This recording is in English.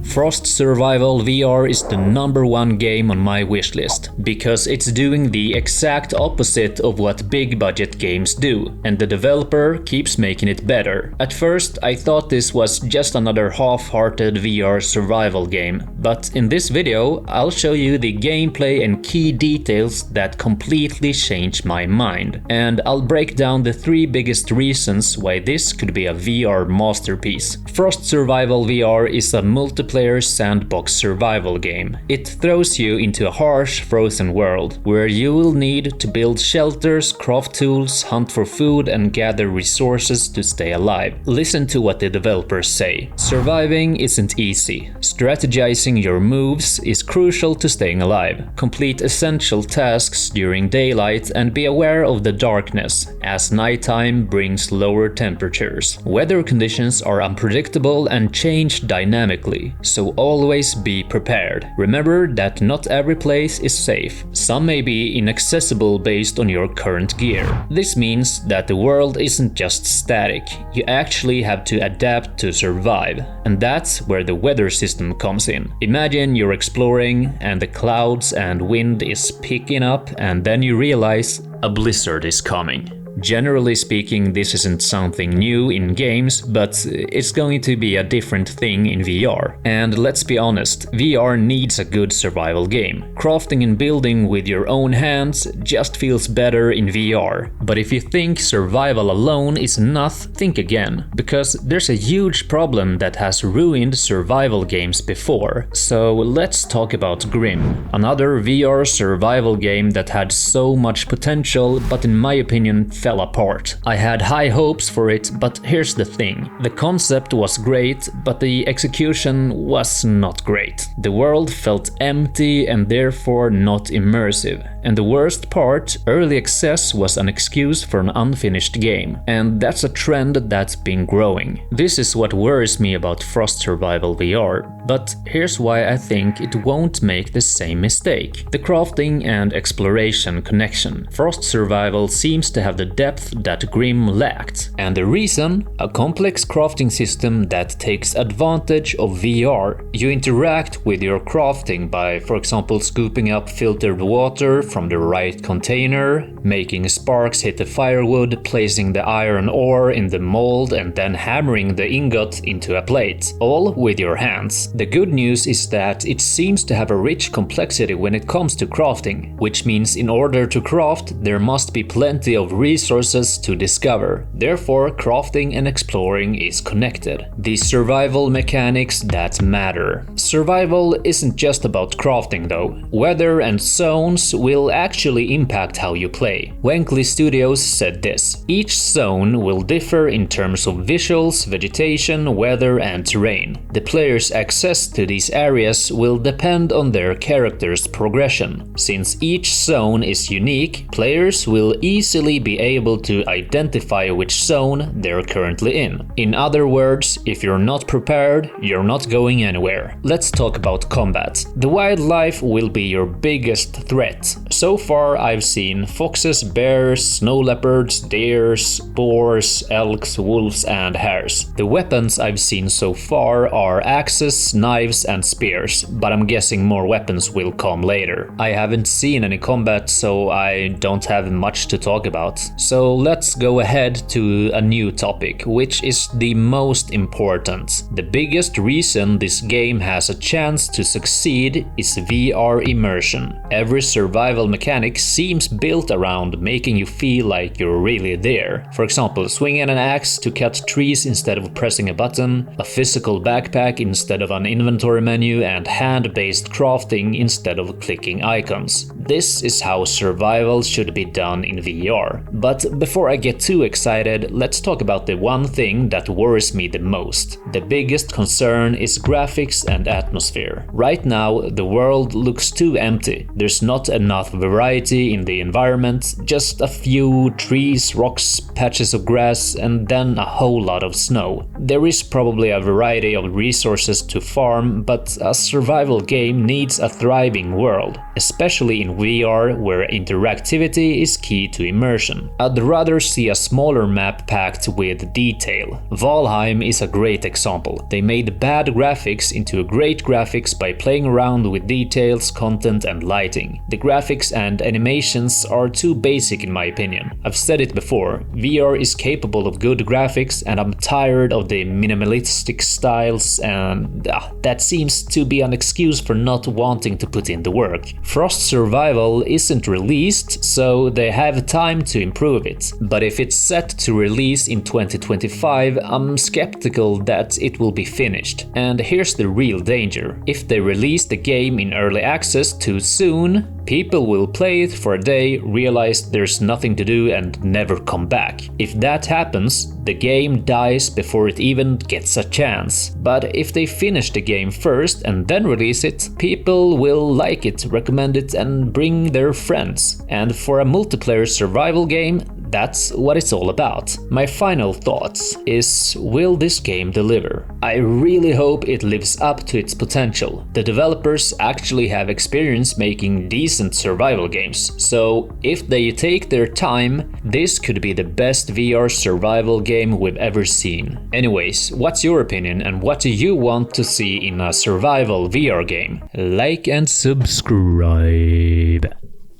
Frost Survival VR is the #1 game on my wishlist, because it's doing the exact opposite of what big budget games do, and the developer keeps making it better. At first, I thought this was just another half-hearted VR survival game, but in this video, I'll show you the gameplay and key details that completely changed my mind, and I'll break down the 3 biggest reasons why this could be a VR masterpiece. Frost Survival VR is a multiplayer sandbox survival game. It throws you into a harsh, frozen world, where you will need to build shelters, craft tools, hunt for food, and gather resources to stay alive. Listen to what the developers say. Surviving isn't easy. Strategizing your moves is crucial to staying alive. Complete essential tasks during daylight and be aware of the darkness, as nighttime brings lower temperatures. Weather conditions are unpredictable and change dynamically, so always be prepared. Remember that not every place is safe. Some may be inaccessible based on your current gear. This means that the world isn't just static. You actually have to adapt to survive, and that's where the weather system comes in. Imagine you're exploring and the clouds and wind is picking up, and then you realize a blizzard is coming. Generally speaking, this isn't something new in games, but it's going to be a different thing in VR. And let's be honest, VR needs a good survival game. Crafting and building with your own hands just feels better in VR. But if you think survival alone is enough, think again, because there's a huge problem that has ruined survival games before. So let's talk about Grim, another VR survival game that had so much potential, but in my opinion fell apart. I had high hopes for it, but here's the thing. The concept was great, but the execution was not great. The world felt empty and therefore not immersive. And the worst part, early access was an excuse for an unfinished game. And that's a trend that's been growing. This is what worries me about Frost Survival VR, but here's why I think it won't make the same mistake. The crafting and exploration connection. Frost Survival seems to have the depth that Grim lacked. And the reason? A complex crafting system that takes advantage of VR. You interact with your crafting by, for example, scooping up filtered water from the right container, making sparks hit the firewood, placing the iron ore in the mold, and then hammering the ingot into a plate. All with your hands. The good news is that it seems to have a rich complexity when it comes to crafting, which means in order to craft, there must be plenty of resources to discover. Therefore, crafting and exploring is connected. The survival mechanics that matter. Survival isn't just about crafting though. Weather and zones will actually impact how you play. Wenkley Studios said this: each zone will differ in terms of visuals, vegetation, weather, and terrain. The player's access to these areas will depend on their character's progression. Since each zone is unique, players will easily be able to identify which zone they're currently in. In other words, if you're not prepared, you're not going anywhere. Let's talk about combat. The wildlife will be your biggest threat. So far I've seen foxes, bears, snow leopards, deers, boars, elks, wolves, and hares. The weapons I've seen so far are axes, knives, and spears, but I'm guessing more weapons will come later. I haven't seen any combat, so I don't have much to talk about. So let's go ahead to a new topic, which is the most important. The biggest reason this game has a chance to succeed is VR immersion. Every survival mechanic seems built around making you feel like you're really there. For example, swinging an axe to cut trees instead of pressing a button, a physical backpack instead of an inventory menu, and hand-based crafting instead of clicking icons. This is how survival should be done in VR. But before I get too excited, let's talk about the one thing that worries me the most. The biggest concern is graphics and atmosphere. Right now, the world looks too empty. There's not enough variety in the environment, just a few trees, rocks, patches of grass, and then a whole lot of snow. There is probably a variety of resources to farm, but a survival game needs a thriving world, especially in VR where interactivity is key to immersion. I'd rather see a smaller map packed with detail. Valheim is a great example. They made bad graphics into great graphics by playing around with details, content and lighting. The graphics and animations are too basic in my opinion. I've said it before, VR is capable of good graphics and I'm tired of the minimalistic styles, and that seems to be an excuse for not wanting to put in the work. Frost Survival isn't released, so they have time to improve it. But if it's set to release in 2025, I'm skeptical that it will be finished. And here's the real danger. If they release the game in early access too soon, people will play it for a day, realize there's nothing to do and never come back. If that happens, the game dies before it even gets a chance. But if they finish the game first and then release it, people will like it, recommend it and bring their friends. And for a multiplayer survival game, that's what it's all about. My final thoughts is, will this game deliver? I really hope it lives up to its potential. The developers actually have experience making decent survival games, so if they take their time, this could be the best VR survival game we've ever seen. Anyways, what's your opinion and what do you want to see in a survival VR game? Like and subscribe.